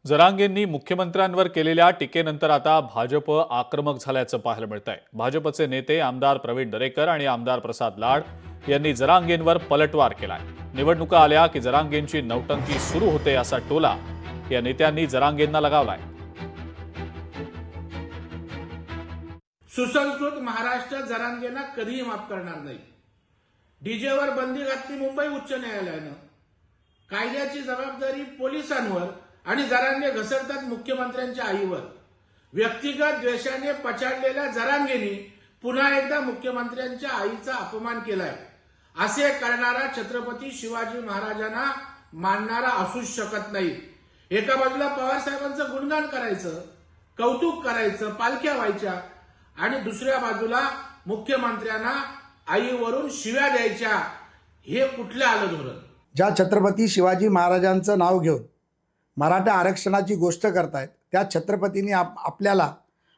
जरांगेंनी मुख्यमंत्र्यांवर केलेल्या टीकेनंतर आता भाजप आक्रमक झाल्याचं पाहायला मिळतंय। भाजपचे नेते आमदार प्रवीण दरेकर आणि आमदार प्रसाद लाड यांनी जरांगेंवर पलटवार केलाय। निवडणुका आल्या की जरांगेंची नौटंकी सुरू होते असा टोला या नेत्यांनी जरांगेंना लगावलाय। सुसंस्कृत महाराष्ट्र जरांगेंना कधीही माफ करणार नाही। डीजेवर बंदी घातली मुंबई उच्च न्यायालयानं। कायद्याची जबाबदारी पोलिसांवर आणि जरांगे घसरतात मुख्यमंत्र्यांच्या आईवर। व्यक्तिगत द्वेषाने पछाडलेल्या जरांगेंनी पुन्हा एकदा मुख्यमंत्र्यांच्या आईचा अपमान केलाय। असे करणारा छत्रपती शिवाजी महाराजांना मानणारा असूच शकत नाही। एका बाजूला पवार साहेबांचं गुणगान करायचं, कौतुक करायचं, पालख्या व्हायच्या आणि दुसऱ्या बाजूला मुख्यमंत्र्यांना आईवरून शिव्या द्यायच्या। हे कुठलं आलं धोरण? ज्या छत्रपती शिवाजी महाराजांचं नाव घेऊन मराठा आरक्षणाची गोष्ट करतायत त्या छत्रपतींनी आपल्याला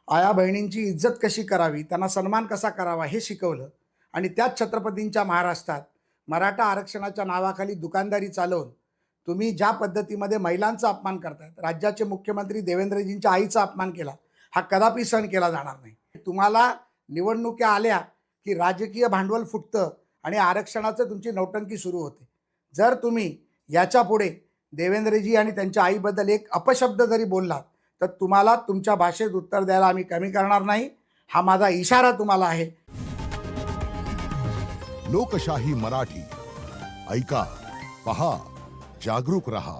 आया बहिणींची इज्जत कशी करावी, त्यांना सन्मान कसा करावा हे शिकवलं। आणि त्याच छत्रपतींच्या महाराष्ट्रात मराठा आरक्षणाच्या नावाखाली दुकानदारी चालवून तुम्ही ज्या पद्धतीमध्ये महिलांचा अपमान करतायत, राज्याचे मुख्यमंत्री देवेंद्रजींच्या आईचा अपमान केला, हा कदापि सहन केला जाणार नाही। तुम्हाला निवडणुका आल्या की राजकीय भांडवल फुटतं आणि आरक्षणाचं तुमची नौटंकी सुरू होते। जर तुम्ही याच्या पुढे देवेंद्रजी आणि त्यांच्या आईबद्दल एक अपशब्द जरी बोललात तर तुम्हाला तुमच्या भाषेत उत्तर द्यायला आम्ही कमी करणार नाही। हा माझा इशारा तुम्हाला आहे। लोकशाही मराठी ऐका, पहा, जागरूक रहा।